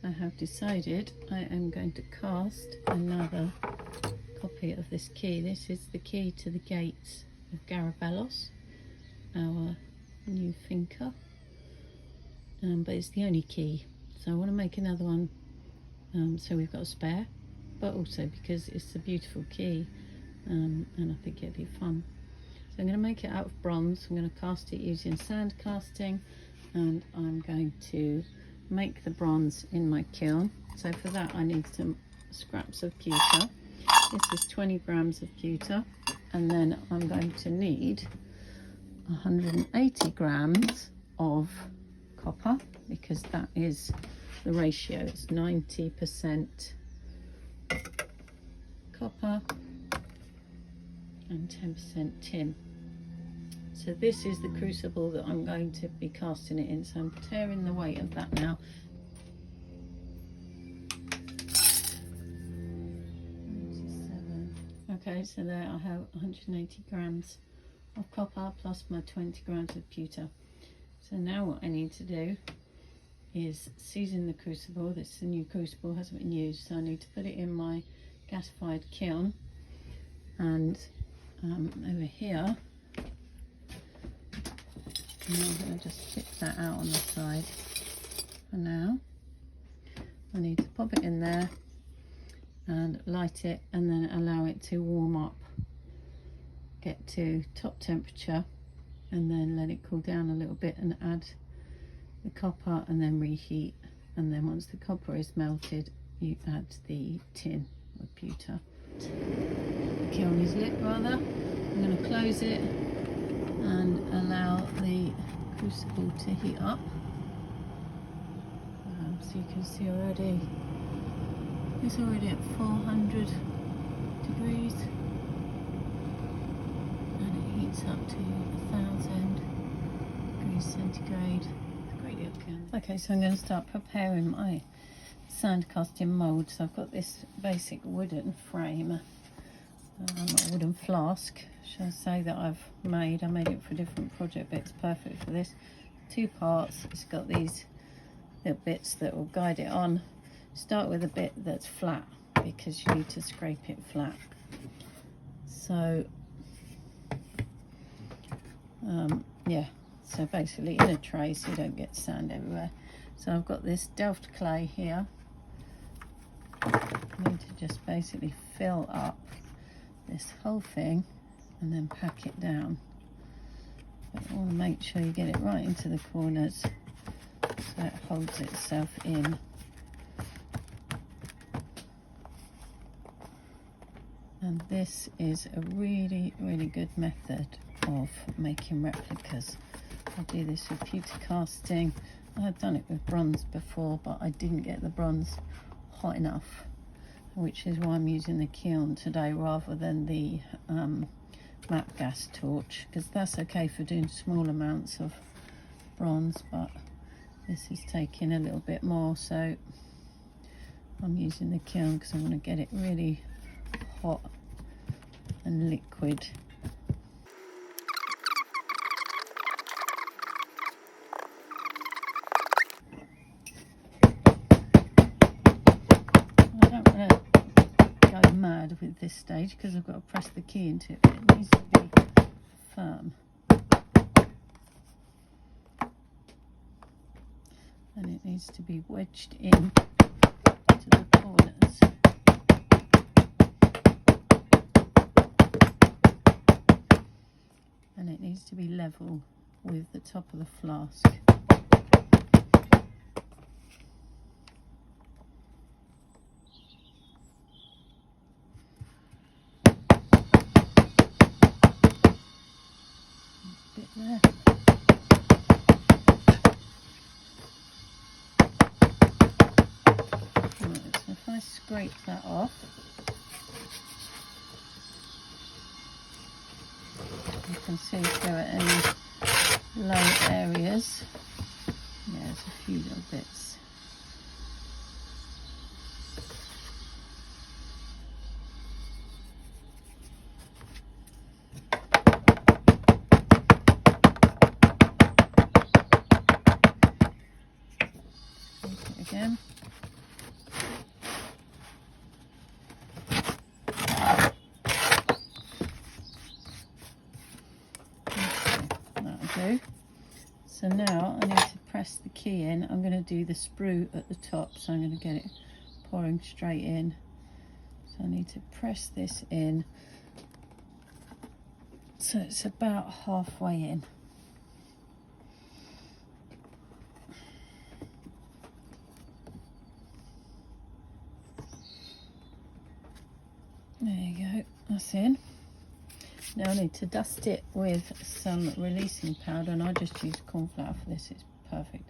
I have decided I am going to cast another copy of this key. This is the key to the gates of Garavellos, our new Finca, but it's the only key, so I want to make another one, so we've got a spare, but also because it's a beautiful key, and I think it'd be fun. So I'm going to make it out of bronze. I'm going to cast it using sand casting, and I'm going to make the bronze in my kiln. So for that I need some scraps of pewter. This is 20 grams of pewter, and then I'm going to need 180 grams of copper, because that is the ratio. It's 90% copper and 10% tin. So this is the crucible that I'm going to be casting it in, so I'm tearing the weight of that now. Okay, so there I have 180 grams of copper plus my 20 grams of pewter. So now what I need to do is season the crucible. This is a new crucible, hasn't been used, so I need to put it in my gasified kiln. And over here, I'm going to just stick that out on the side for now. I need to pop it in there and light it, and then allow it to warm up, get to top temperature, and then let it cool down a little bit and add the copper, and then reheat. And then once the copper is melted, you add the tin or pewter. The kiln is lit rather. I'm going to close it and allow the crucible to heat up. So you can see already it's already at 400 degrees, and it heats up to 1000 degrees centigrade. It's a great little kiln. Okay, so I'm going to start preparing my sand casting mould. So I've got this basic wooden frame, a wooden flask, shall I say, that I've made. I made it for a different project, but it's perfect for this. 2 parts. It's got these little bits that will guide it on. Start with a bit that's flat, because you need to scrape it flat. So yeah, so basically in a tray so you don't get sand everywhere. So I've got this Delft clay here. I need to just basically fill up this whole thing and then pack it down. But you want to make sure you get it right into the corners so it holds itself in. And this is a really, really good method of making replicas. I do this with pewter casting. I've done it with bronze before, but I didn't get the bronze hot enough, which is why I'm using the kiln today rather than the map gas torch, because that's okay for doing small amounts of bronze, but this is taking a little bit more, so I'm using the kiln because I want to get it really hot and liquid. I don't want to go mad with this stage because I've got to press the key into it, but it needs to be firm. And it needs to be wedged in to the corners. And it needs to be level with the top of the flask. A bit there. Right, so if I scrape that off, you can see if there are any low areas. Yeah, there's a few little bits. Scrape it again. So now I need to press the key in. I'm going to do the sprue at the top, so I'm going to get it pouring straight in. So I need to press this in so it's about halfway in. There you go, that's in. Now I need to dust it with some releasing powder, and I just use corn flour for this. It's perfect,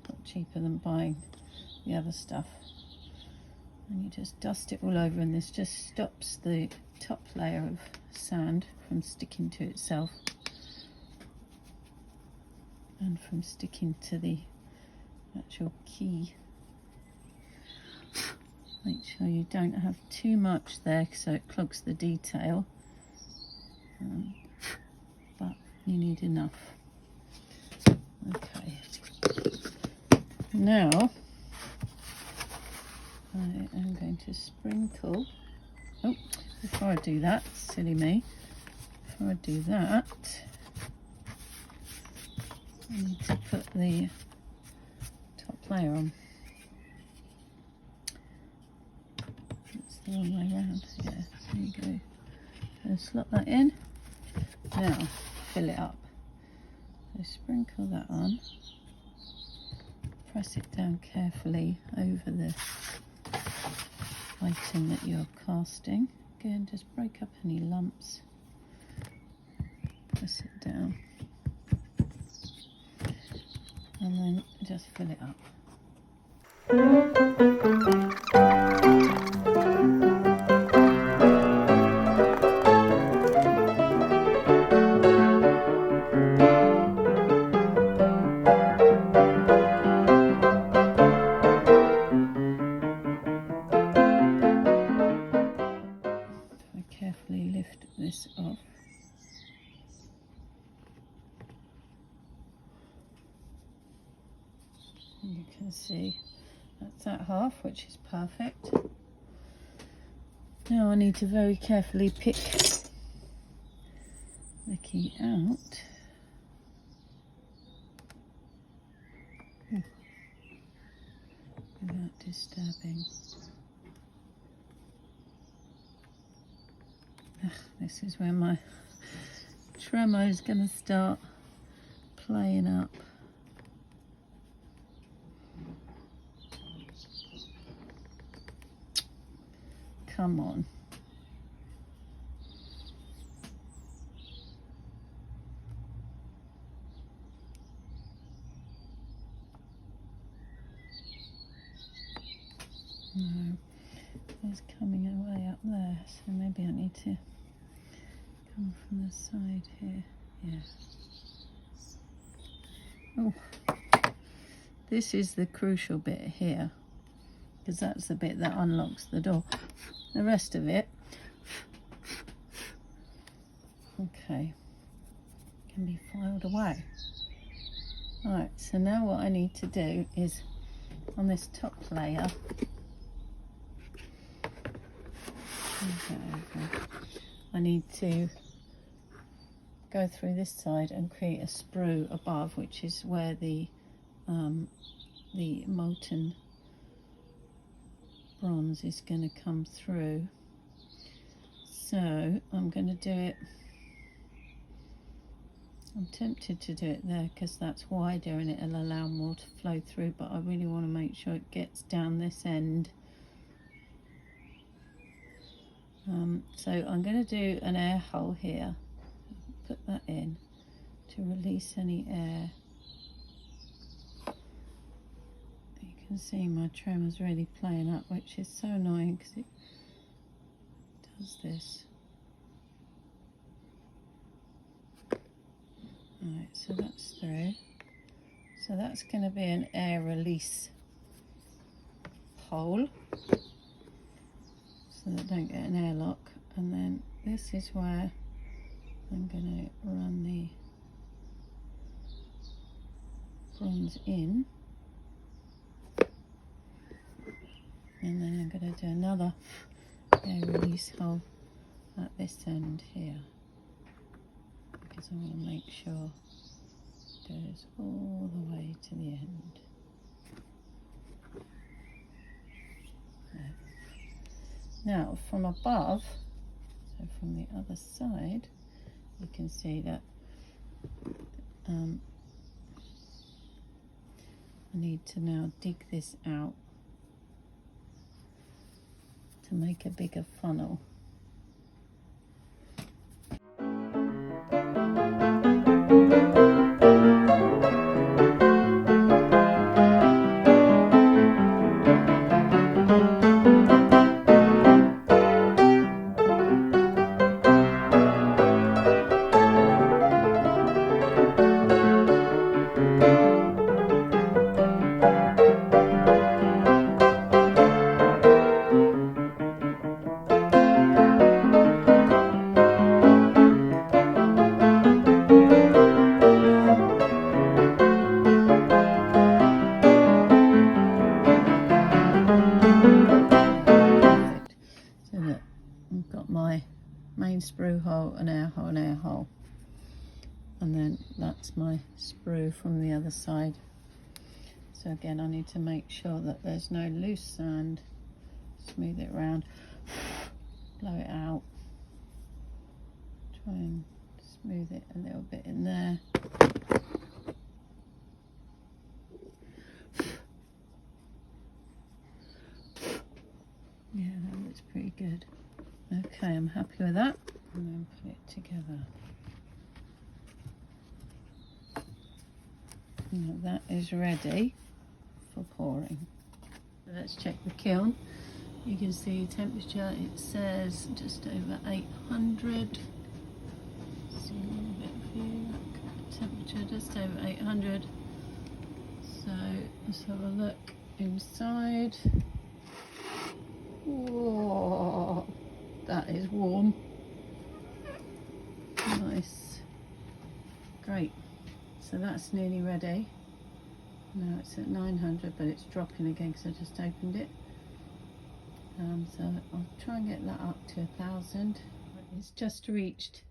a lot cheaper than buying the other stuff. And you just dust it all over, and this just stops the top layer of sand from sticking to itself and from sticking to the actual key. Make sure you don't have too much there so it clogs the detail, but you need enough. Okay, now I am going to sprinkle. Oh, before I do that, silly me, before I do that, I need to put the top layer on. It's the wrong way around. Yeah, there you go. So slot that in. Now fill it up. So sprinkle that on. Press it down carefully over the item that you're casting. Again, just break up any lumps. Press it down. And then just fill it up. Carefully lift this off. And you can see that's that half, which is perfect. Now I need to very carefully pick the key out. Without disturbing. This is where my tremor is going to start playing up. Come on. No, it's coming away up there, so maybe I need to come from the side here. Yeah. Oh, this is the crucial bit here, because that's the bit that unlocks the door. The rest of it, okay, can be filed away. Right, so now what I need to do is on this top layer, I need to go through this side and create a sprue above, which is where the molten bronze is going to come through. So I'm going to do it, I'm tempted to do it there because that's wider and it'll allow more to flow through, but I really want to make sure it gets down this end. So I'm going to do an air hole here, put that in to release any air. You can see my tremor's really playing up, which is so annoying because it does this. Right, so that's through. So that's going to be an air release hole, so that I don't get an airlock. And then this is where I'm going to run the bronze in, and then I'm going to do another air release hole at this end here, because I want to make sure goes all the way to the end. There. Now from above, so from the other side, you can see that I need to now dig this out to make a bigger funnel. I've got my main sprue hole, an air hole, an air hole, and then that's my sprue from the other side. So again, I need to make sure that there's no loose sand. Smooth it around, blow it out, try and smooth it a little bit in there. Yeah, that looks pretty good. Okay, I'm happy with that. And then put it together. Now that is ready for pouring. Let's check the kiln. You can see temperature, it says just over 800. See a little bit of view. Temperature just over 800. So let's have a look inside. Whoa, that is warm. Nice. Great. So that's nearly ready. Now it's at 900, but it's dropping again because I just opened it. So I'll try and get that up to 1,000. It's just reached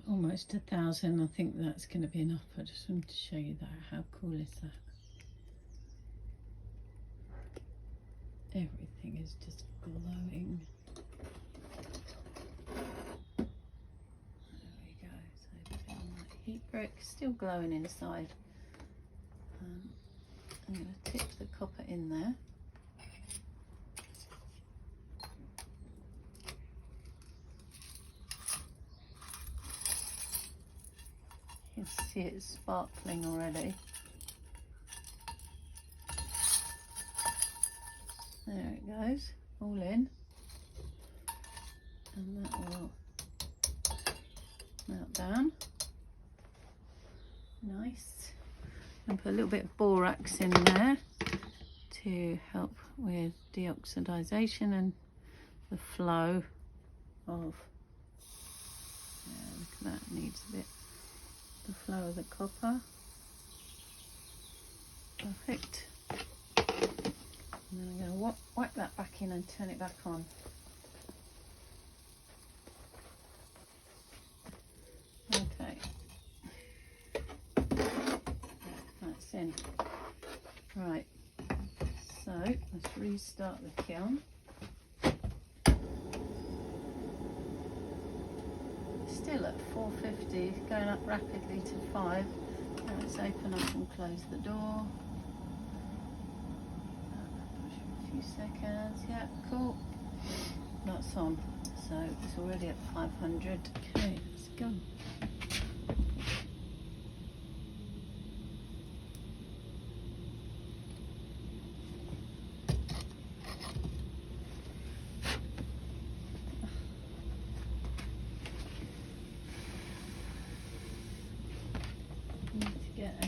almost 1,000. I think that's going to be enough. I just wanted to show you that. How cool is that? Everything is just glowing. There we go. So put it on that heat brick, still glowing inside. I'm going to tip the copper in there. You can see it's sparkling already. There it goes, all in. And that will melt down. Nice. And put a little bit of borax in there to help with deoxidization and the flow of, look at that, needs a bit, the flow of the copper. Perfect. And then I'm going to wipe that back in and turn it back on. Okay. That's in. Right. So let's restart the kiln. Still at 450, going up rapidly to 5. Now let's open up and close the door. Few seconds. Yeah, cool. That's on. So it's already at 500. Okay, let's go. Need to get a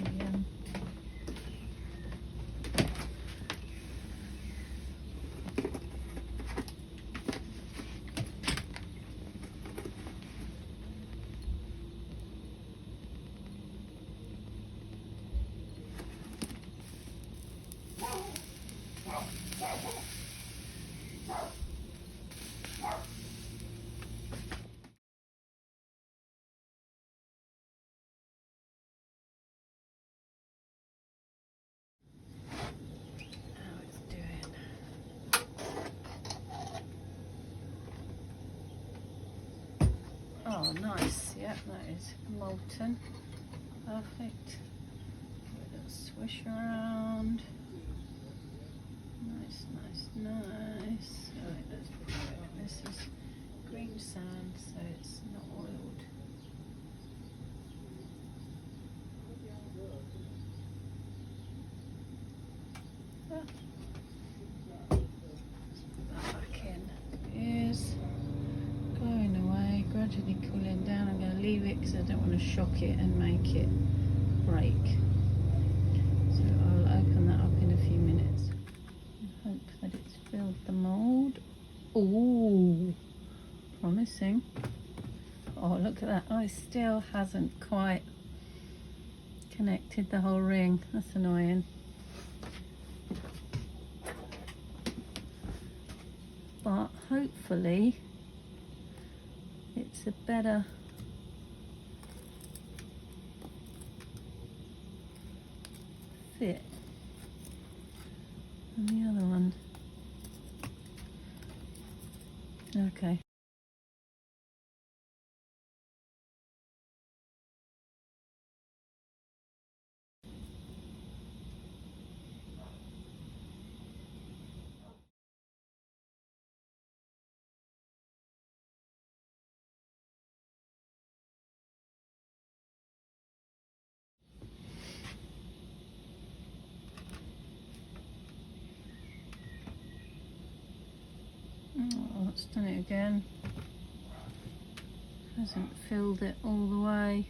nice. Yep, that is molten. Perfect. Give it a little swish around. Nice, nice, nice. Right, let's put it on. This is green sand, so it's not oiled. Put that back in. It is going away, gradually cooling down. I'm going to leave it because I don't want to shock it and make it break. So I'll open that up in a few minutes and hope that it's filled the mould. Ooh, promising. Oh, look at that. Oh, it still hasn't quite connected the whole ring. That's annoying. But hopefully it's a better fit than the other one. Okay. Oh, it's done it again. Hasn't filled it all the way.